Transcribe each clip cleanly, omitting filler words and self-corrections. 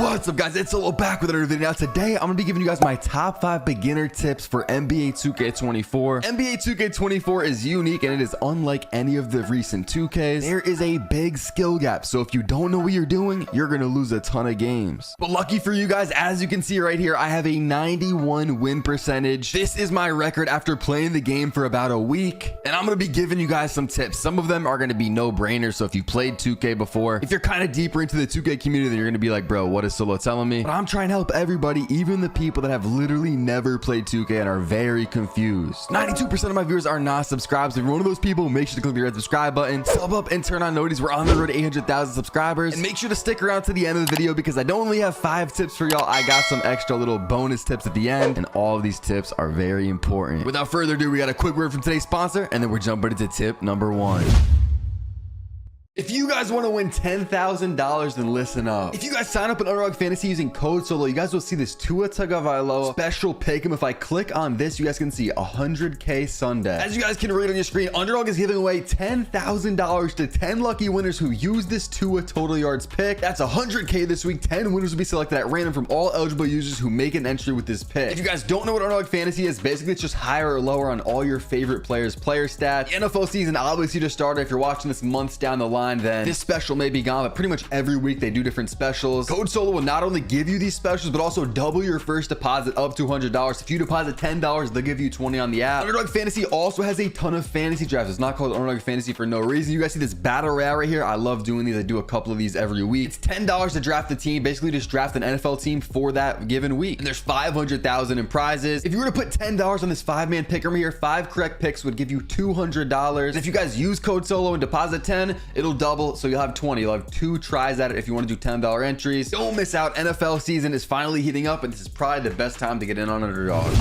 What's up, guys? It's Solo back with another video. Now today I'm gonna be giving you guys my top 5 beginner tips for NBA 2K24. NBA 2K24 is unique and it is unlike any of the recent 2Ks. There is a big skill gap, so if you don't know what you're doing, you're gonna lose a ton of games. But lucky for you guys, as you can see right here, I have a 91 win percentage. This is my record after playing the game for about a week, and I'm gonna be giving you guys some tips. Some of them are gonna be no-brainers, so if you played 2K before, if you're kind of deeper into the 2K community, then you're gonna be like, bro, what is Solo telling me? But I'm trying to help everybody, even the people that have literally never played 2K and are very confused. 92% of my viewers are not subscribed, so if you're one of those people, make sure to click the red subscribe button, sub up, and turn on notifications. We're on the road to 800,000 subscribers, and make sure to stick around to the end of the video because I don't only have 5 tips for y'all, I got some extra little bonus tips at the end, and all of these tips are very important. Without further ado, we got a quick word from today's sponsor, and then we're jumping into tip number 1. If you guys want to win $10,000, then listen up. If you guys sign up in Underdog Fantasy using code SOLO, you guys will see this Tua Tagovailoa special pick'em. If I click on this, you guys can see 100K Sunday. As you guys can read on your screen, Underdog is giving away $10,000 to 10 lucky winners who use this Tua total yards pick. That's 100K this week. 10 winners will be selected at random from all eligible users who make an entry with this pick. If you guys don't know what Underdog Fantasy is, basically it's just higher or lower on all your favorite players' player stats. The NFL season obviously just started. If you're watching this months down the line, then this special may be gone, but pretty much every week they do different specials. Code SOLO will not only give you these specials, but also double your first deposit up to $100. If you deposit $10, they'll give you 20 on the app. Underdog Fantasy also has a ton of fantasy drafts. It's not called Underdog Fantasy for no reason. You guys see this battle royale right here? I love doing these. I do a couple of these every week. It's $10 to draft the team. Basically just draft an NFL team for that given week. And there's 500,000 in prizes. If you were to put $10 on this 5-man pick right here, 5 correct picks would give you $200. And if you guys use code SOLO and deposit 10, it'll double. So you'll have 20. You'll have 2 tries at it if you want to do $10 entries. Don't miss out. NFL season is finally heating up, and this is probably the best time to get in on Underdog.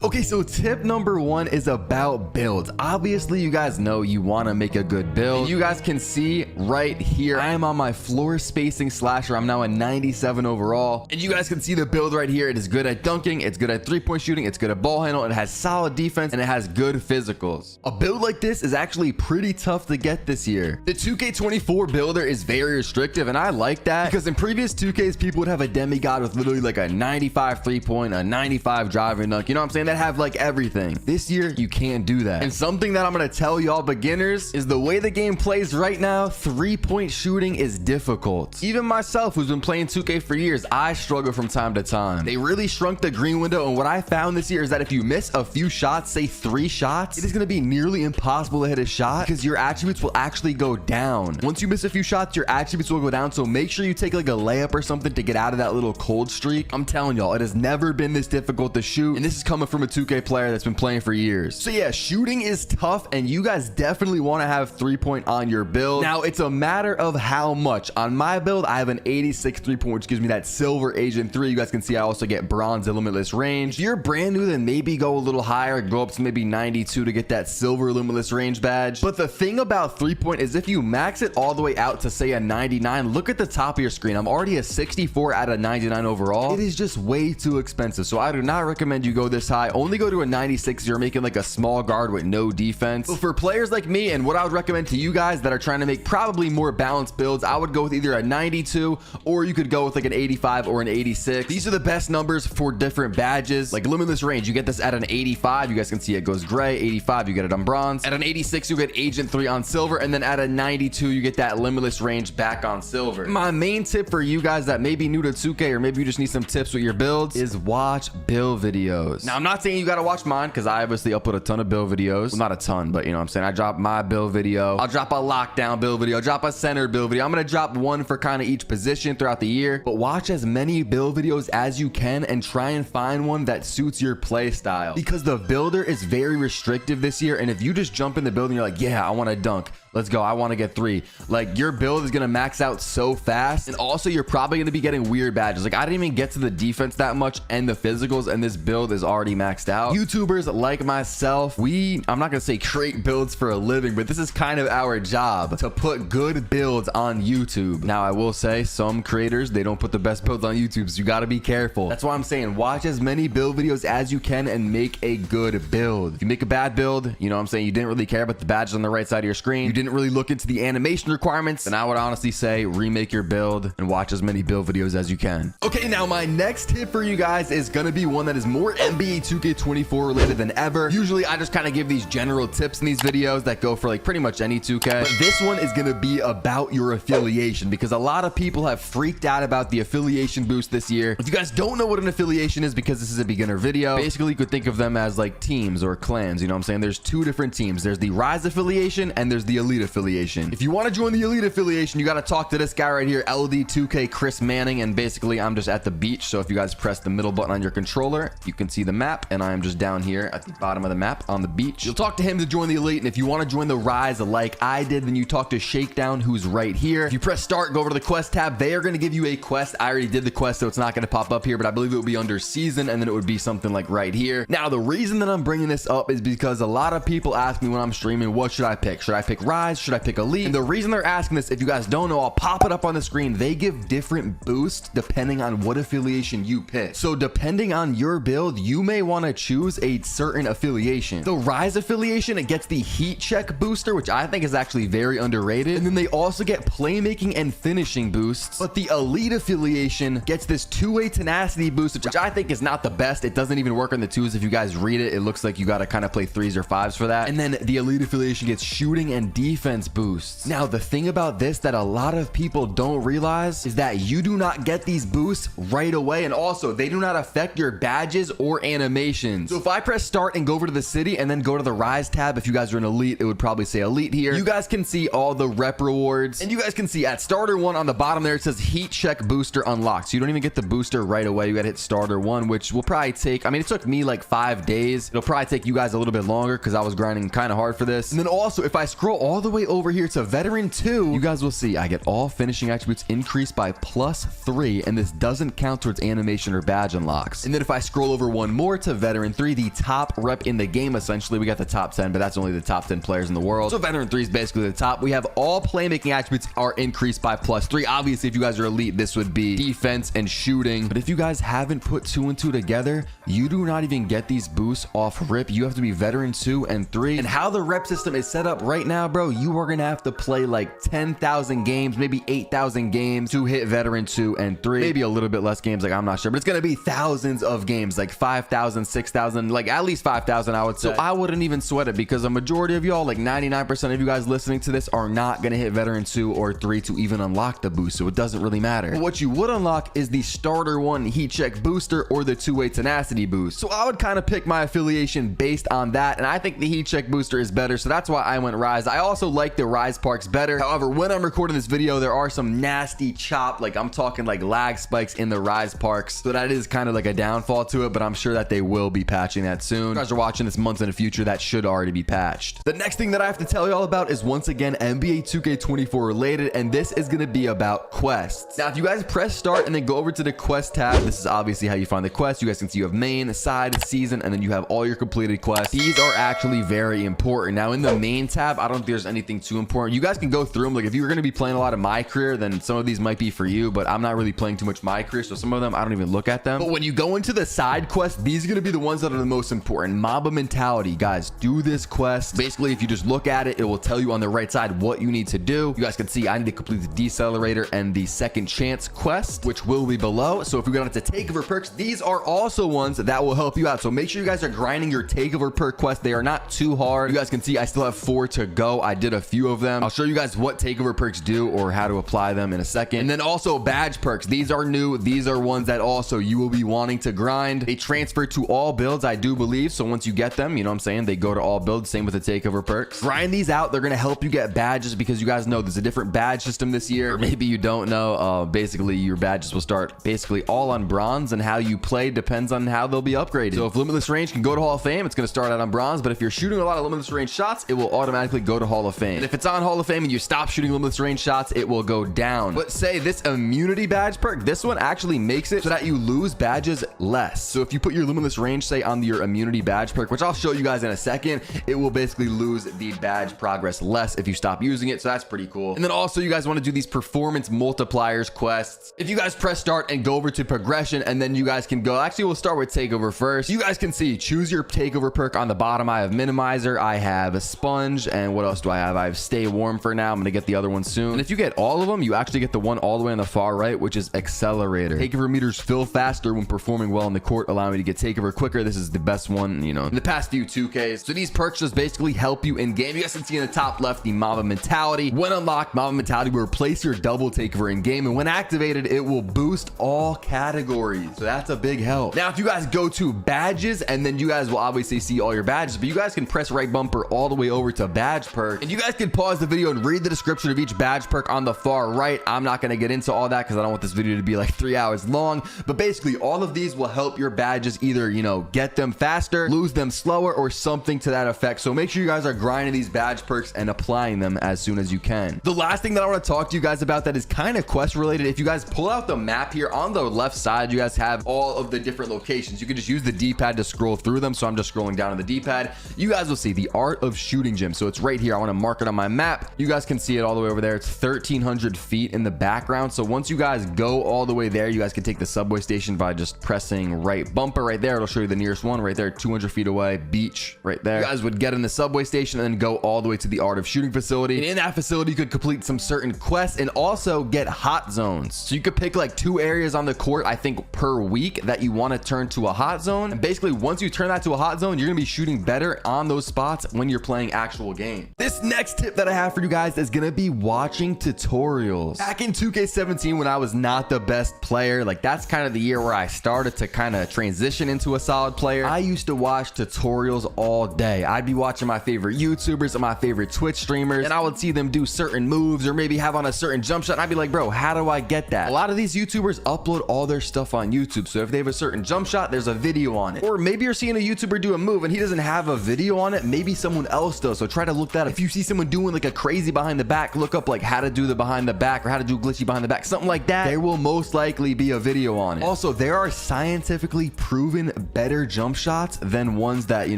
Okay, so tip number 1 is about builds. Obviously, you guys know you want to make a good build. And you guys can see right here, I am on my floor spacing slasher. I'm now a 97 overall. And you guys can see the build right here. It is good at dunking. It's good at 3-point shooting. It's good at ball handle. It has solid defense, and it has good physicals. A build like this is actually pretty tough to get this year. The 2K24 builder is very restrictive, and I like that because in previous 2Ks, people would have a demigod with literally like a 95 3-point, a 95 driving dunk. You know what I'm saying? That have like everything. This year you can't do that. And something that I'm gonna tell y'all beginners is the way the game plays right now, 3-point shooting is difficult. Even myself, who's been playing 2K for years, I struggle from time to time. They really shrunk the green window, and what I found this year is that if you miss a few shots, say 3 shots, it is gonna be nearly impossible to hit a shot because your attributes will actually go down. Once you miss a few shots, your attributes will go down, so make sure you take like a layup or something to get out of that little cold streak. I'm telling y'all, it has never been this difficult to shoot, and this is coming from a 2K player that's been playing for years. So yeah, shooting is tough, and you guys definitely want to have 3-point on your build. Now it's a matter of how much. On my build, I have an 86 3-point, which gives me that silver agent 3. You guys can see I also get bronze and limitless range. If you're brand new, then maybe go a little higher, go up to maybe 92 to get that silver limitless range badge. But the thing about 3-point is if you max it all the way out to say a 99, look at the top of your screen. I'm already a 64 out of 99 overall. It is just way too expensive, so I do not recommend you go this high. Only go to a 96. You're making like a small guard with no defense. But for players like me, and what I would recommend to you guys that are trying to make probably more balanced builds, I would go with either a 92 or you could go with like an 85 or an 86. These are the best numbers for different badges. Like limitless range, you get this at an 85. You guys can see it goes gray. 85, you get it on bronze. At an 86, you get agent 3 on silver, and then at a 92, you get that limitless range back on silver. My main tip for you guys that may be new to 2K, or maybe you just need some tips with your builds, is watch build videos. Now I'm not saying you gotta watch mine because I obviously upload a ton of build videos. Well, not a ton, but you know what I'm saying. I drop my build video. I'll drop a lockdown build video. I'll drop a center build video. I'm gonna drop one for kind of each position throughout the year. But watch as many build videos as you can and try and find one that suits your play style, because the builder is very restrictive this year. And if you just jump in the build and you're like, yeah, I want to dunk, let's go, I want to get 3, like your build is gonna max out so fast. And also you're probably gonna be getting weird badges. Like I didn't even get to the defense that much and the physicals, and this build is already maxed out. YouTubers like myself, I'm not gonna say create builds for a living, but this is kind of our job, to put good builds on YouTube. Now I will say some creators, they don't put the best builds on YouTube, so you got to be careful. That's why I'm saying watch as many build videos as you can and make a good build. If you make a bad build, you know what I'm saying, you didn't really care about the badges on the right side of your screen, you didn't really look into the animation requirements, then I would honestly say remake your build and watch as many build videos as you can. Okay, now my next tip for you guys is gonna be one that is more NBA 2K24 related than ever. Usually I just kind of give these general tips in these videos that go for like pretty much any 2K, but this one is gonna be about your affiliation, because a lot of people have freaked out about the affiliation boost this year. If you guys don't know what an affiliation is, because this is a beginner video, basically you could think of them as like teams or clans, you know what I'm saying? There's two different teams. There's the Rise affiliation and there's the Elite affiliation. If you want to join the Elite affiliation, you got to talk to this guy right here, LD2K Chris Manning, and basically I'm just at the beach. So if you guys press the middle button on your controller, you can see the map, and I am just down here at the bottom of the map on the beach. You'll talk to him to join the Elite, and if you want to join the Rise like I did, then you talk to Shakedown, who's right here. If you press start, go over to the quest tab, they are going to give you a quest. I already did the quest, so it's not going to pop up here, but I believe it would be under season, and then it would be something like right here. Now the reason that I'm bringing this up is because a lot of people ask me when I'm streaming, what should I pick? Should I pick Rise? Should I pick Elite? And the reason they're asking this, if you guys don't know, I'll pop it up on the screen. They give different boosts depending on what affiliation you pick. So depending on your build, you may want to choose a certain affiliation. The Rise affiliation, it gets the heat check booster, which I think is actually very underrated. And then they also get playmaking and finishing boosts. But the Elite affiliation gets this two-way tenacity boost, which I think is not the best. It doesn't even work on the twos. If you guys read it, it looks like you got to kind of play threes or fives for that. And then the Elite affiliation gets shooting and defense boosts. Now the thing about this that a lot of people don't realize is that you do not get these boosts right away, and also they do not affect your badges or animations. So if I press start and go over to the city and then go to the Rise tab, if you guys are an Elite, it would probably say Elite here. You guys can see all the rep rewards, and you guys can see at starter 1 on the bottom there, it says heat check booster unlocked. So you don't even get the booster right away. You gotta hit starter 1, which will probably take, I mean, it took me like 5 days. It'll probably take you guys a little bit longer because I was grinding kind of hard for this. And then also if I scroll all the way over here to veteran 2, you guys will see I get all finishing attributes increased by +3, and this doesn't count towards animation or badge unlocks. And then if I scroll over one more to veteran 3, the top rep in the game, essentially we got the top 10, but that's only the top 10 players in the world. So veteran 3 is basically the top. We have all playmaking attributes are increased by +3. Obviously if you guys are Elite, this would be defense and shooting, but if you guys haven't put 2 and 2 together, you do not even get these boosts off rip. You have to be veteran 2 and 3. And how the rep system is set up right now, bro, you are gonna have to play like 10,000 games, maybe 8,000 games to hit veteran 2 and 3. Maybe a little bit less games, like I'm not sure, but it's gonna be thousands of games, like 5,000, 6,000, like at least 5,000 I would say. So I wouldn't even sweat it, because a majority of y'all, like 99% of you guys listening to this, are not gonna hit veteran 2 or 3 to even unlock the boost, so it doesn't really matter. But what you would unlock is the starter 1 heat check booster or the two-way tenacity boost. So I would kind of pick my affiliation based on that, and I think the heat check booster is better, so that's why I went Rise. I also like the Rise parks better. However, when I'm recording this video, there are some nasty chop, like I'm talking like lag spikes in the Rise parks, so that is kind of like a downfall to it, but I'm sure that they will be patching that soon. If you guys are watching this months in the future, that should already be patched. The next thing that I have to tell you all about is once again NBA 2K24 related, and this is going to be about quests. Now if you guys press start and then go over to the quest tab, this is obviously how you find the quest. You guys can see you have main, side, season, and then you have all your completed quests. These are actually very important. Now in the main tab, I don't think there's anything too important. You guys can go through them. Like if you're going to be playing a lot of My Career, then some of these might be for you, but I'm not really playing too much My Career, so some of them I don't even look at them. But when you go into the side quest, these are going to be the ones that are the most important. Mamba mentality, guys, do this quest. Basically, if you just look at it, it will tell you on the right side what you need to do. You guys can see I need to complete the decelerator and the second chance quest, which will be below. So if we go down to takeover perks, these are also ones that will help you out. So make sure you guys are grinding your takeover perk quest. They are not too hard. You guys can see I still have 4 to go. I did a few of them. I'll show you guys what takeover perks do or how to apply them in a second. And then also badge perks. These are new. These are ones that also you will be wanting to grind. They transfer to all builds, I do believe. So once you get them, you know what I'm saying, they go to all builds. Same with the takeover perks. Grind these out. They're going to help you get badges, because you guys know there's a different badge system this year, or maybe you don't know. Basically your badges will start basically all on bronze, and how you play depends on how they'll be upgraded. So if limitless range can go to Hall of Fame, it's going to start out on bronze, but if you're shooting a lot of limitless range shots, it will automatically go to Hall of Fame. And if it's on Hall of Fame and you stop shooting limitless range shots, it will go down. But say this immunity badge perk, this one actually makes it so that you lose badges less. So if you put your limitless range, say on your immunity badge perk, which I'll show you guys in a second, it will basically lose the badge progress less if you stop using it. So that's pretty cool. And then also you guys want to do these performance multipliers quests. If you guys press start and go over to progression, and then you guys can go, actually we'll start with takeover first. You guys can see choose your takeover perk on the bottom. I have minimizer, I have a sponge, and what else do do I have? I have Stay Warm for now. I'm gonna get the other one soon. And if you get all of them, you actually get the one all the way on the far right, which is Accelerator. Takeover meters fill faster when performing well on the court, allowing me to get takeover quicker. This is the best one, you know, in the past few 2Ks. So these perks just basically help you in game. You guys can see in the top left the Mamba Mentality. When unlocked, Mamba Mentality will replace your double takeover in game, and when activated, it will boost all categories. So that's a big help. Now, if you guys go to badges, and then you guys will obviously see all your badges, but you guys can press right bumper all the way over to badge perk, and you guys can pause the video and read the description of each badge perk on the far right. I'm not going to get into all that because I don't want this video to be like 3 hours long, but basically all of these will help your badges either, you know, get them faster, lose them slower, or something to that effect. So make sure you guys are grinding these badge perks and applying them as soon as you can. The last thing that I want to talk to you guys about that is kind of quest related, if you guys pull out the map here on the left side, you guys have all of the different locations. You can just use the D-pad to scroll through them. So I'm just scrolling down on the D-pad. You guys will see the Art of Shooting Gym. So it's right here. I want to mark it on my map. You guys can see it all the way over there. It's 1,300 feet in the background. So once you guys go all the way there, you guys can take the subway station by just pressing right bumper right there. It'll show you the nearest one right there, 200 feet away, beach right there. You guys would get in the subway station and then go all the way to the Art of Shooting facility. And in that facility, you could complete some certain quests and also get hot zones. So you could pick like 2 areas on the court, I think per week, that you want to turn to a hot zone. And basically once you turn that to a hot zone, you're gonna be shooting better on those spots when you're playing actual games. This next tip that I have for you guys is gonna be watching tutorials. Back in 2K17, when I was not the best player, like that's kind of the year where I started to kind of transition into a solid player, I used to watch tutorials all day. I'd be watching my favorite YouTubers and my favorite Twitch streamers, and I would see them do certain moves or maybe have on a certain jump shot, and I'd be like, bro, how do I get that? A lot of these YouTubers upload all their stuff on YouTube, so if they have a certain jump shot, there's a video on it. Or maybe you're seeing a YouTuber do a move and he doesn't have a video on it, maybe someone else does, so try to look that up. If you see someone doing like a crazy behind the back, look up like how to do the behind the back or how to do glitchy behind the back, something like that. There will most likely be a video on it. Also, there are scientifically proven better jump shots than ones that, you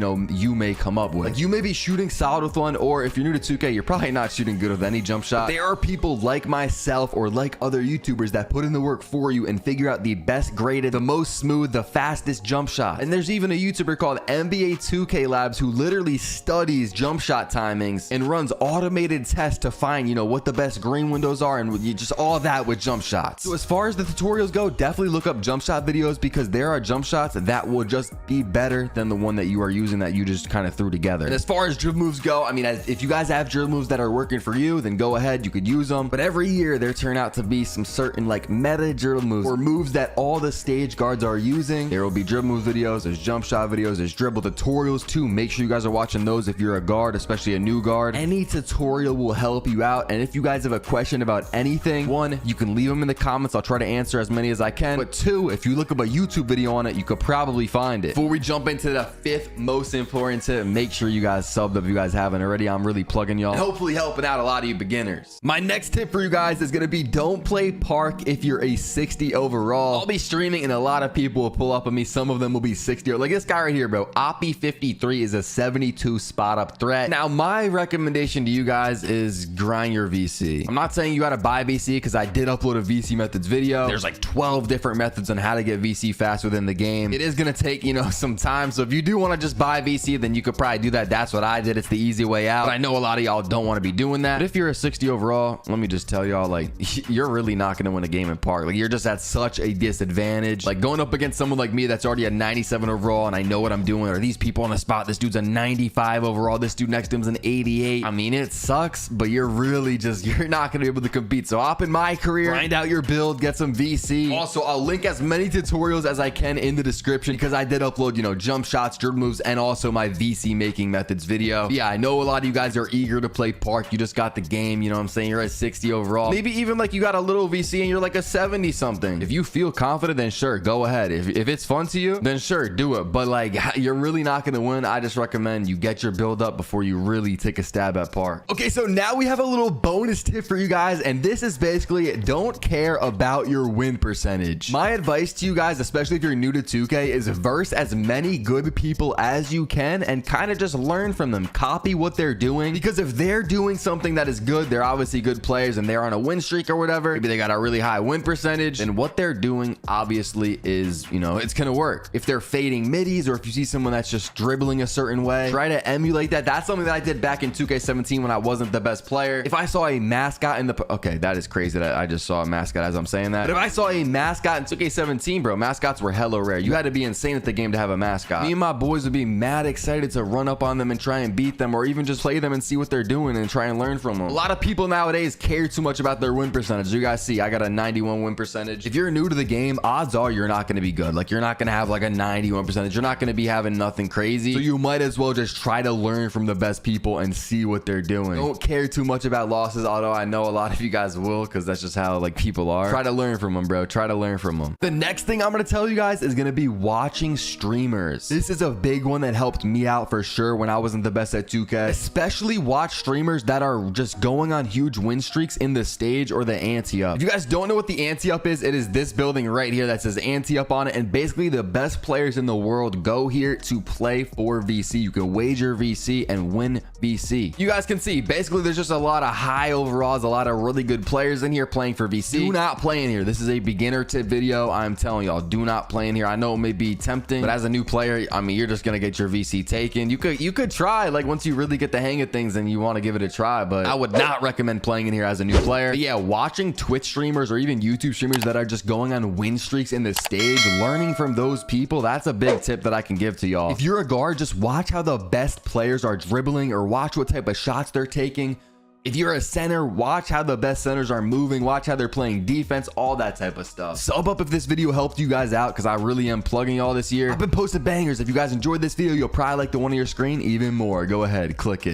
know, you may come up with. Like you may be shooting solid with one, or if you're new to 2K, you're probably not shooting good with any jump shot. There are people like myself or like other YouTubers that put in the work for you and figure out the best graded, the most smooth, the fastest jump shot. And there's even a YouTuber called NBA2K Labs who literally studies jump shot timings and runs automated tests to find, you know, what the best green windows are and just all that with jump shots. So as far as the tutorials go, definitely look up jump shot videos because there are jump shots that will just be better than the one that you are using that you just kind of threw together. And as far as dribble moves go, I mean, if you guys have dribble moves that are working for you, then go ahead, you could use them. But every year there turn out to be some certain like meta dribble moves or moves that all the stage guards are using. There will be dribble move videos, there's jump shot videos, there's dribble tutorials too. Make sure you guys are watching those if you're a guard, especially a new guard. Any tutorial will help you out. And if you guys have a question about anything, 1, you can leave them in the comments. I'll try to answer as many as I can. But 2, if you look up a YouTube video on it, you could probably find it. Before we jump into the 5th most important tip, make sure you guys subbed if you guys haven't already. I'm really plugging y'all, hopefully helping out a lot of you beginners. My next tip for you guys is gonna be don't play park if you're a 60 overall. I'll be streaming and a lot of people will pull up on me. Some of them will be 60, or like this guy right here, bro. Oppie53 is a 72 spot up threat. Now my recommendation to you guys is grind your VC. I'm not saying you gotta buy VC because I did upload a VC methods video. There's like 12 different methods on how to get VC fast within the game. It is gonna take, you know, some time. So if you do want to just buy VC, then you could probably do that. That's what I did. It's the easy way out. But I know a lot of y'all don't want to be doing that. But if you're a 60 overall, let me just tell y'all, like, you're really not going to win a game in park. Like, you're just at such a disadvantage. Like, going up against someone like me that's already a 97 overall and I know what I'm doing, or these people on the spot, this dude's a 95 overall, this dude next to him's an 88. I mean, it sucks, but you're really just, you're not going to be able to compete. So hop in my career, grind out your build, get some VC. Also, I'll link as many tutorials as I can in the description because I did upload, you know, jump shots, dribble moves, and also my VC making methods video. But yeah, I know a lot of you guys are eager to play park. You just got the game, you know what I'm saying? You're at 60 overall. Maybe even like you got a little VC and you're like a 70 something. If you feel confident, then sure, go ahead. If it's fun to you, then sure, do it. But like, you're really not going to win. I just recommend you get your build up before you really take a stab at park. Okay, so now we have a little bonus tip for you guys, and this is basically don't care about your win percentage. My advice to you guys, especially if you're new to 2K, is verse as many good people as you can and kind of just learn from them. Copy what they're doing, because if they're doing something that is good, they're obviously good players and they're on a win streak or whatever, maybe they got a really high win percentage, and what they're doing obviously is, you know, it's gonna work. If they're fading middies, or if you see someone that's just dribbling a certain way, try to emulate that. That's something that I did back in 2K17 when I wasn't the best player. If I saw a mascot in the, okay, that is crazy that I just saw a mascot as I'm saying that. But if I saw a mascot in 2K17, bro, mascots were hella rare. You had to be insane at the game to have a mascot. Me and my boys would be mad excited to run up on them and try and beat them, or even just play them and see what they're doing and try and learn from them. A lot of people nowadays care too much about their win percentage. You guys see, I got a 91 win percentage. If you're new to the game, odds are you're not going to be good. Like, you're not going to have like a 91 percentage. You're not going to be having nothing crazy. So you might as well just try to learn from the best people and see what they're doing. Don't care too much about losses, although I know a lot of you guys will, because that's just how like people are. Try to learn from them, bro. Try to learn from them. The next thing I'm going to tell you guys is going to be watching streamers. This is a big one that helped me out for sure when I wasn't the best at 2K. Especially watch streamers that are just going on huge win streaks in the stage or the ante up. If you guys don't know what the ante up is, it is this building right here that says ante up on it, and basically the best players in the world go here to play for VC. You can wager VC and win VC. You guys can see basically there's just a lot of high overalls, a lot of really good players in here playing for VC. Do not play in here. This is a beginner tip video. I'm telling y'all, do not play in here. I know it may be tempting, but as a new player, I mean, you're just gonna get your VC taken. You could try, like, once you really get the hang of things and you want to give it a try, but I would not recommend playing in here as a new player. But yeah, watching Twitch streamers or even YouTube streamers that are just going on win streaks in the stage, learning from those people, that's a big tip that I can give to y'all. If you're a guard, just watch how the best players are dribbling or watch what type of shots they're taking. If you're a center, watch how the best centers are moving, watch how they're playing defense, all that type of stuff. Sub up if this video helped you guys out, because I really am plugging y'all this year. I've been posting bangers. If you guys enjoyed this video, you'll probably like the one on your screen even more. Go ahead, click it.